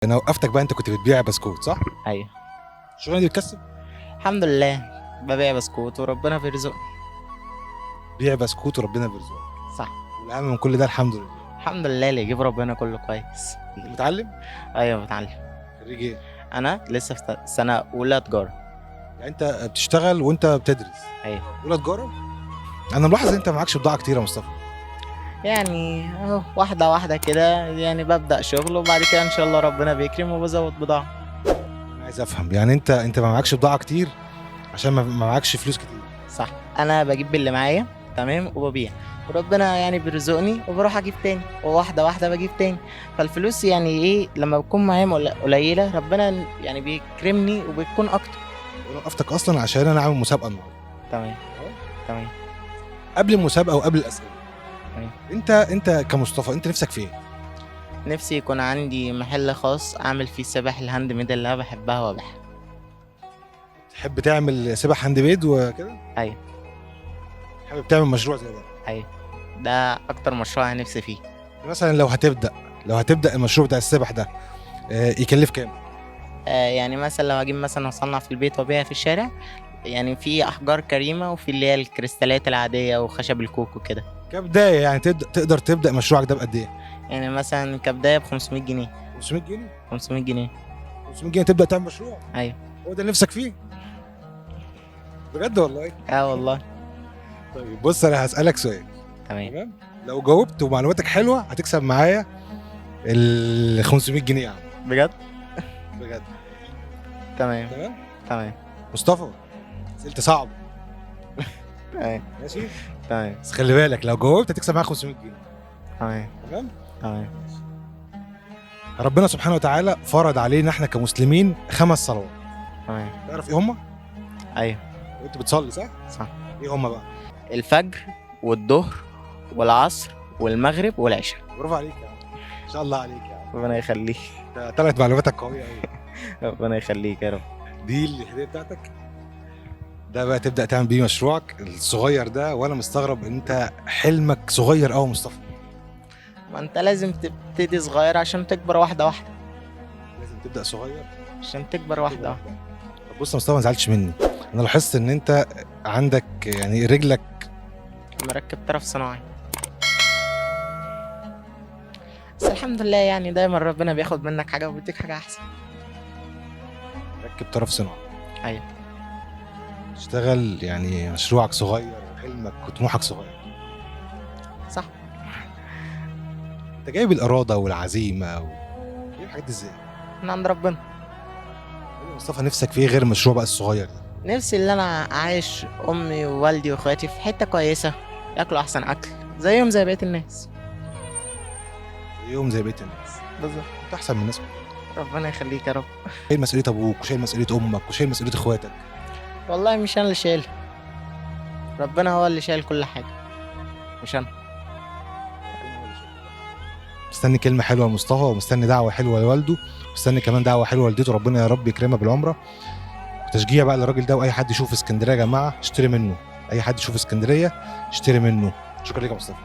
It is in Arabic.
انا وقفتك بقى، انت كنت بتبيع بسكوت صح؟ ايوه، الشغلانه دي بتكسب؟ الحمد لله. ببيع بسكوت وربنا بيرزقني. بيع بسكوت وربنا بيرزقك. صح. والاهم من كل ده الحمد لله. الحمد لله اللي يجيب ربنا كله كويس. انت متعلم؟ ايوه بتعلم. خريج ايه؟ انا لسه في سنه اولى تجاره. يعني انت بتشتغل وانت بتدرس؟ ايوه. اولى تجاره؟ انا ملاحظ ان انت معكش بضاعه كتير يا مصطفى. يعني اهو واحده واحده كده، يعني ببدا شغل وبعد كده ان شاء الله ربنا بيكرم وبزود بضاعه. انا عايز افهم، يعني انت ما معكش بضاعه كتير عشان ما معكش فلوس كتير؟ صح. انا بجيب باللي معايا تمام وببيع، وربنا يعني بيرزقني وبروح اجيب تاني، وواحده واحده بجيب تاني. فالفلوس يعني ايه لما بتكون معايا قليله ربنا يعني بيكرمني وبتكون اكتر. انا وقفتك اصلا عشان انا عامل مسابقه النهارده. تمام. تمام. قبل المسابقه وقبل الاسئله، تمام. انت كمصطفى انت نفسك في ايه؟ نفسي يكون عندي محل خاص اعمل فيه السبح الهاند ميد اللي انا بحبها وابيعها. تحب تعمل سباح هاند ميد وكده؟ ايوه. حابب تعمل مشروع زي ده؟ ايوه، ده اكتر مشروع انا نفسي فيه. مثلا لو هتبدا المشروع بتاع السبح ده، يكلف كام؟ يعني مثلا لو اجيب مثلا اصنع في البيت وابيعها في الشارع، يعني في احجار كريمه وفي اللي هي الكريستالات العاديه وخشب الكوك وكده. كبدايه يعني تقدر تبدا مشروعك ده بقد ايه؟ يعني مثلا كبدايه ب 500 جنيه. 500 جنيه؟ 500 جنيه. 500 جنيه تبدا تعمل مشروع؟ ايوه. هو ده اللي نفسك فيه؟ بجد والله؟ اه والله. طيب بص، انا هسالك سؤال. تمام. تمام؟ لو جاوبت ومعلوماتك حلوه هتكسب معايا ال 500 جنيه يا عم. بجد. بجد. تمام. تمام. تمام. مصطفى، اسئلتي صعبه. تمام. ماشي؟ تمام. بس خلي بالك لو جاوبت هتكسب معايا 500 جنيه. تمام. تمام؟ تمام. ربنا سبحانه وتعالى فرض علينا احنا كمسلمين 5 صلوات. تمام. تعرف ايه هم؟ ايوه. وانت بتصلي صح؟ صح. ايه هم بقى؟ الفجر والظهر والعصر والمغرب والعشاء. برافو عليك يا عم. ان شاء الله عليك يا عم. ربنا يخليك. انت طلعت معلوماتك قويه قوي. ربنا يخليك يا رب. دي الهديه بتاعتك. ده بقى تبدا تعمل بيه مشروعك الصغير ده، وانا مستغرب ان انت حلمك صغير قوي يا مصطفى. ما انت لازم تبتدي صغير عشان تكبر واحده واحده. لازم تبدا صغير عشان تكبر واحده واحده. طب بص يا مصطفى، ما تزعلش مني. انا لاحظت ان انت عندك يعني رجلك مركب طرف صناعي، بس الحمد لله يعني دايما ربنا بياخد منك حاجه وبيديك حاجه احسن. مركب طرف صناعي. ايوه. تشتغل يعني مشروعك صغير وحلمك وطموحك صغير. صح. انت جايب الاراده والعزيمه جايب الحاجات دي ازاي؟ من عند ربنا. قول يا مصطفى، نفسك في ايه غير المشروع بقى الصغير ده؟ نفسي اللي انا عايش امي ووالدي واخواتي في حته كويسه، ياكلوا احسن اكل زيهم زي بقيه الناس. يوم زي بقيه الناس. بالظبط. انت احسن من الناس. ربنا يخليك يا رب. شايل مسؤوليه ابوك وشايل مسؤوليه امك وشايل مسؤوليه اخواتك. والله مش انا اللي شايل، ربنا هو اللي شايل كل حاجه، مش انا. مستني كلمه حلوه لمصطفى، ومستني دعوه حلوه لوالده، ومستني كمان دعوه حلوه لوالدته، ربنا يا رب يكرمها بالعمره. وتشجيع بقى للراجل ده، واي حد يشوف اسكندريه يا جماعه اشتري منه. اي حد يشوف اسكندريه اشتري منه. شكرا لك يا مصطفى.